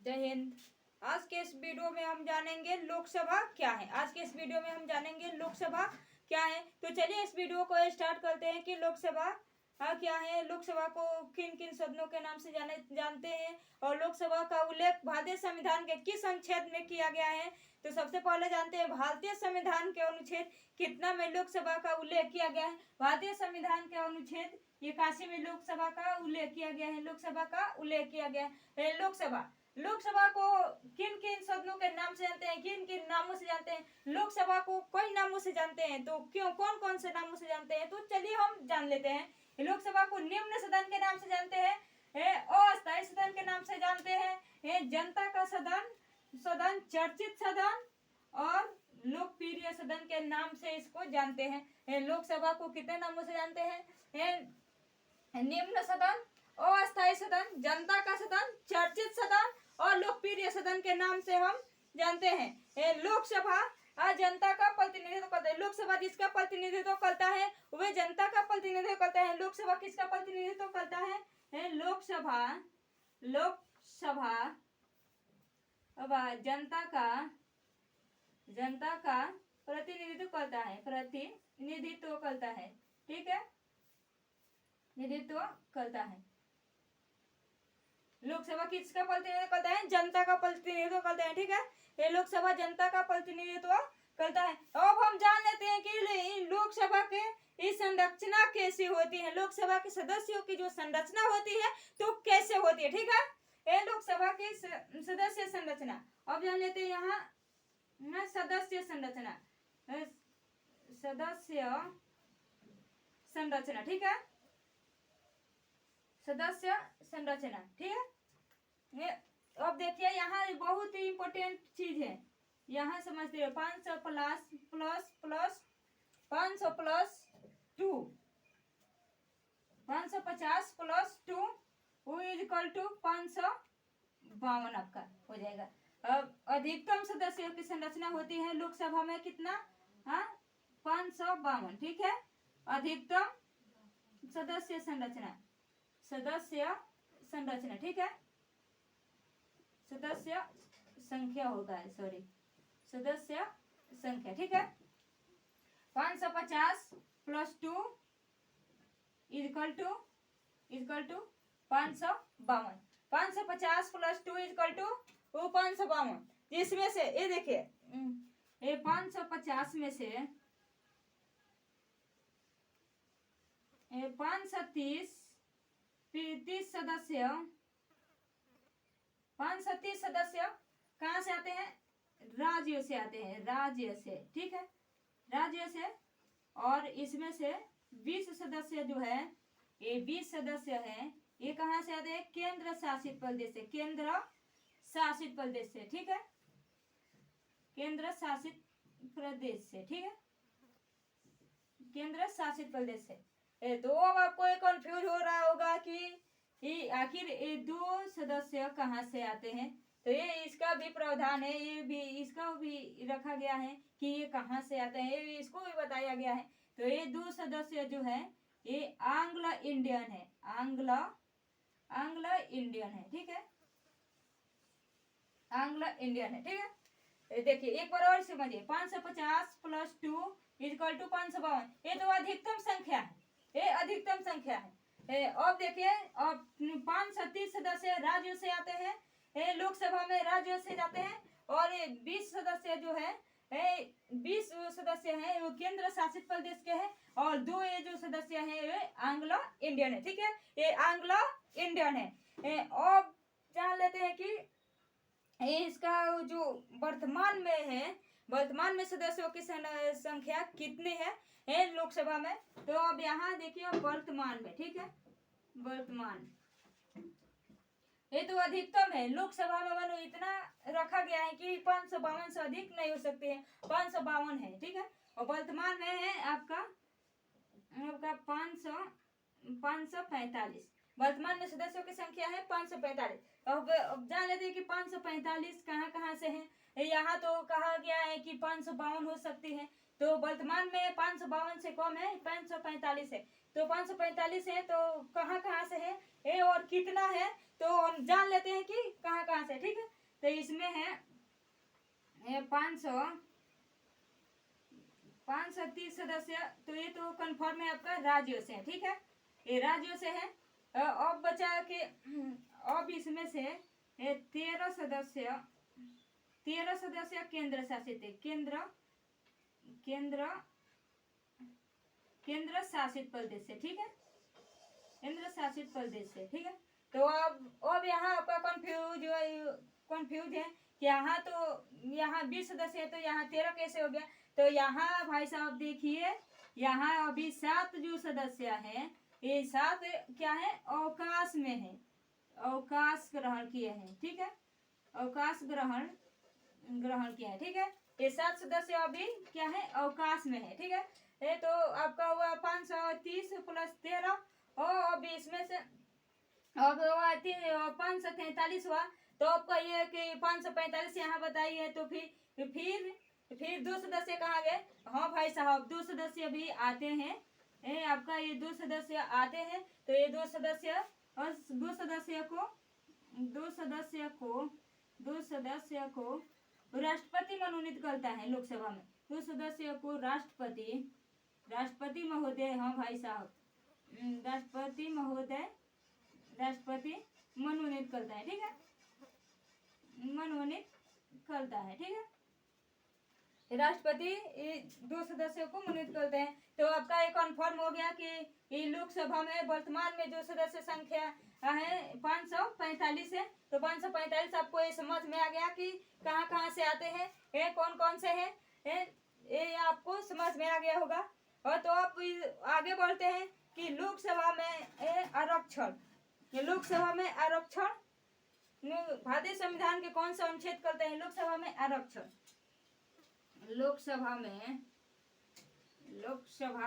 जय हिंद। आज के इस वीडियो में हम जानेंगे लोकसभा क्या है। आज के इस वीडियो में हम जानेंगे लोकसभा क्या है। तो चलिए इस वीडियो को स्टार्ट करते हैं कि लोकसभा क्या है। लोकसभा को किन किन सदनों के नाम से जानते हैं और लोकसभा का उल्लेख भारतीय संविधान के किस अनुच्छेद में किया गया है। तो सबसे पहले जानते हैं भारतीय संविधान के अनुच्छेद कितना में लोकसभा का उल्लेख किया गया है। भारतीय संविधान के अनुच्छेद 81 में लोकसभा का उल्लेख किया गया है। लोकसभा का उल्लेख किया गया है। लोकसभा को किन किन सदनों के नाम से जानते हैं, किन किन नामों से जानते हैं। लोकसभा को कई नामों से जानते हैं, तो क्यों, कौन कौन से नामों से जानते हैं, तो चलिए हम जान लेते हैं। लोकसभा को निम्न सदन के नाम से जानते हैं, अस्थायी सदन के नाम से जानते हैं, जनता का सदन, चर्चित सदन और लोकप्रिय सदन के नाम से इसको जानते हैं। लोकसभा को कितने नामों से जानते हैं, निम्न सदन, अस्थायी सदन, जनता का सदन, चर्चित सदन और लोकप्रिय सदन के नाम से हम जानते हैं। लोकसभा जनता का प्रतिनिधित्व करता है। लोकसभा जिसका प्रतिनिधित्व करता है वह जनता का प्रतिनिधित्व करता है। लोकसभा किसका प्रतिनिधित्व करता है, लोकसभा जनता का प्रतिनिधित्व करता है, ठीक है, प्रतिनिधित्व करता है। लोकसभा किसका प्रतिनिधित्व करता है, जनता का प्रतिनिधित्व करता है, ठीक है। ये लोकसभा जनता का प्रतिनिधित्व करता है। अब हम जान लेते हैं कि लोकसभा के इस संरचना कैसी होती है। लोकसभा के सदस्यों की जो संरचना होती है तो कैसे होती है, ठीक है। ये लोकसभा की सदस्य संरचना। अब जान लेते हैं यहाँ सदस्य संरचना, ठीक है, सदस्य संरचना, ठीक है। ये अब देखिए यहाँ बहुत ही इम्पोर्टेंट चीज है, यहाँ समझते हो। 500 प्लस 500 प्लस 2, 550 प्लस 2 वो इक्वल टू 552 आपका हो जाएगा। अब अधिकतम सदस्यों की संरचना होती है लोकसभा में कितना, 552, ठीक है। अधिकतम सदस्य संरचना, ठीक है, सदस्य संख्या होगा, सॉरी, सदस्य संख्या, ठीक है। 550 plus 2 equal to 552। 550 plus 2 equal to 552, जिसमें से ये देखिए, ये 550 में से 530 सदस्य, 530 सदस्य कहाँ से आते हैं, राज्यों से आते हैं, राज्य से, ठीक है, राज्य से। और इसमें से 20 सदस्य जो है, ये 20 सदस्य हैं, ये कहाँ से आते हैं, केंद्र शासित प्रदेश से, केंद्र शासित प्रदेश से, ठीक है, केंद्र शासित प्रदेश से, ठीक है, केंद्र शासित प्रदेश से। तो अब आपको एक कंफ्यूज हो रहा होगा कि आखिर ये 2 सदस्य कहाँ से आते हैं। तो ये इसका भी प्रावधान है, ये भी इसका भी रखा गया है कि ये कहाँ से आते हैं, ये इसको भी बताया गया है। तो ये 2 सदस्य जो है ये आंग्लो इंडियन है, आंग्लो इंडियन है, ठीक है, आंग्लो इंडियन है, ठीक है। देखिए एक बार और समझिए, 550 प्लस 2 इक्वल टू 552, ये तो अधिकतम संख्या है, ये अधिकतम संख्या है। अब देखिए, अब 530 सदस्य राज्यों से आते हैं, लोकसभा में राज्यों से जाते हैं। और ये 20 सदस्य जो है, 20 सदस्य हैं वो केंद्र शासित प्रदेश के हैं। और 2 ये जो सदस्य हैं वे आंग्लो इंडियन है, ठीक है, ये आंग्लो इंडियन है। अब जान लेते हैं कि इसका जो वर्तमान में सदस्यों की संख्या कितनी है लोकसभा में। तो अब यहाँ देखिए वर्तमान में, ठीक है, वर्तमान ये तो अधिकतम है लोकसभा में, मानो इतना रखा गया है कि 552 से अधिक नहीं हो सकते हैं, 552 है, ठीक है। और वर्तमान में है आपका 545, वर्तमान में सदस्यों की संख्या है 545। अब जान लेते हैं कि 545 कहाँ से है। यहाँ तो कहा गया है कि 552 हो सकती है, तो वर्तमान में 552 से कम है, 545 है। तो 545 है तो कहाँ से है ये और कितना है, तो हम जान लेते हैं कि कहाँ कहाँ से। ठीक है, तो इसमें है 530 सदस्य, तो ये तो कंफर्म है आपका राज्यों से है। ठीक है, ये राज्यों से है। अब बचा के अब इसमें से 13 सदस्य केंद्र शासित है, केंद्र शासित प्रदेश से। ठीक है, केंद्र शासित प्रदेश से। ठीक है, तो अब यहाँ आपका कंफ्यूज है कि यहाँ 20 सदस्य है, तो यहाँ 13 कैसे हो गया। तो यहाँ भाई साहब देखिए, यहाँ अभी 7 जो सदस्य हैं, ये 7 क्या है, अवकाश में है, अवकाश ग्रहण किए हैं। ठीक है, अवकाश ग्रहण किया है। ठीक है, ये 7 सदस्य अभी क्या है, अवकाश में है। ठीक है, ये तो आपका हुआ 530 प्लस 13, और अभी इसमें से अब 543 हुआ। तो आपका ये कि 545 यहाँ बताइए, तो फिर 2 सदस्य कहाँ गए। हाँ भाई साहब, 2 सदस्य भी आते हैं, आपका ये 2 सदस्य आते हैं। तो ये 2 सदस्य को राष्ट्रपति मनोनीत करता है लोकसभा में। 2 सदस्य को राष्ट्रपति महोदय, हाँ भाई साहब, राष्ट्रपति मनोनीत करता है। ठीक है, मनोनीत करता है। ठीक है, राष्ट्रपति 2 सदस्यों को मनोनीत करते हैं। तो आपका ये कन्फर्म हो गया कि लोकसभा में वर्तमान में जो सदस्य संख्या है 545 है। तो 545 आपको ये समझ में आ गया कि कहाँ कहाँ से आते हैं, ये कौन कौन से हैं, ये आपको समझ में आ गया होगा। और तो आप आगे बढ़ते हैं कि लोकसभा में आरक्षण, लोकसभा में आरक्षण भारतीय संविधान के कौन सा अनुच्छेद करते हैं लोकसभा में आरक्षण। लोकसभा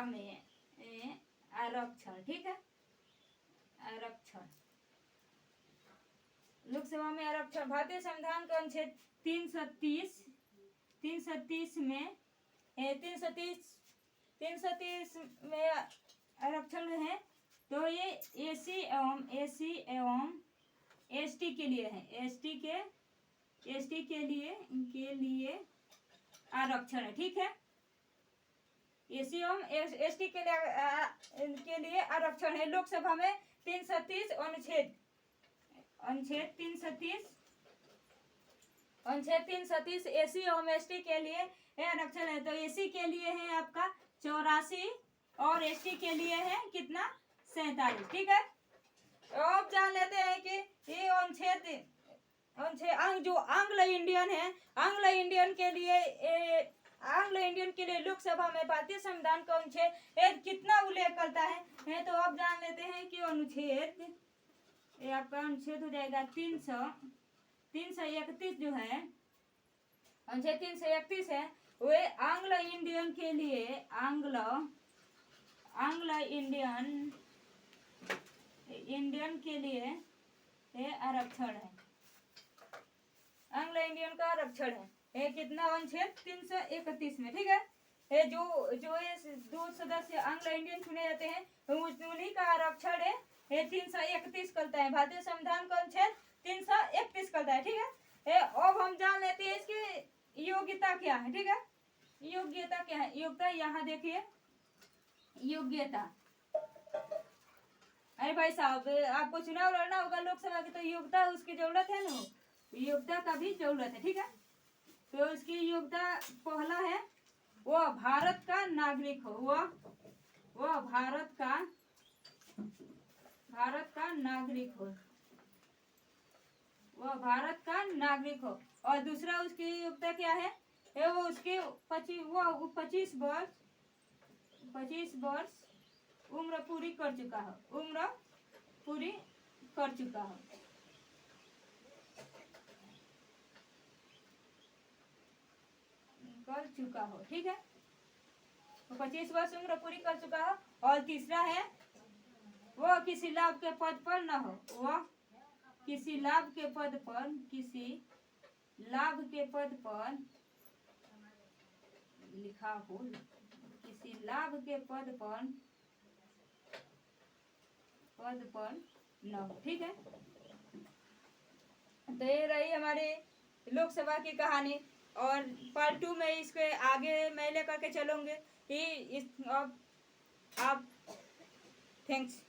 में आरक्षण। ठीक है, आरक्षण, लोकसभा में आरक्षण भारतीय संविधान का अनुच्छेद 330 में 330 में आरक्षण है। तो ये एससी एवं एसटी के लिए है, एसटी के लिए आरक्षण है। ठीक है, एससी एवं एसटी के लिए आरक्षण है। लोकसभा में 330 अनुच्छेद 330 एससी एवं एसटी के लिए आरक्षण है। तो एससी के लिए है आपका 84 और एसटी के लिए है कितना, 47। ठीक है, अब जान लेते हैं कि ये अनुच्छेद जो आंग्ल इंडियन है, आंग्ल इंडियन के लिए लोकसभा में भारतीय संविधान का अनुच्छेद कितना उल्लेख करता है। तो अब जान लेते हैं कि अनुच्छेद, ये आपका अनुच्छेद हो जाएगा 331 जो है, अनुच्छेद 331 है, वे आंग्ल इंडियन के लिए इंडियन के लिए आरक्षण है, आंग्ल इंडियन का आरक्षण है। ये कितना अनुच्छेद 331 में। ठीक है, ये जो ये 2 सदस्य आंग्ल इंडियन चुने जाते हैं, उन्हीं का आरक्षण है, ये 331 करता है। भारतीय संविधान का अनुच्छेद 331 करता है। ठीक है, अब हम जान लेते हैं इसकी योग्यता क्या है। ठीक है, योग्यता क्या है, योग्यता यहाँ देखिए, योग्यता, अरे भाई साहब, आपको चुनाव लड़ना होगा लोकसभा की, तो योग्यता उसकी जरूरत है ना, योग्यता का भी जरूरत है। ठीक है, तो इसकी योग्यता पहला है, वह भारत का नागरिक हो, वह भारत का नागरिक हो, वह भारत का नागरिक हो। और दूसरा उसकी योग्यता क्या है, वो उसके 25 वर्ष उम्र पूरी कर चुका हो, ठीक है, तो 25 वर्ष उम्र पूरी कर चुका हो। और तीसरा है, वह किसी लाभ के पद पर न हो, वह किसी लाभ के पद पर लिखा हो, किसी लाभ के पद पर न हो। ठीक है, तो ये रही हमारी लोकसभा की कहानी। और पार्ट 2 में इसके आगे मैं लेकर के चलूँगी। इस अब आप थैंक्स।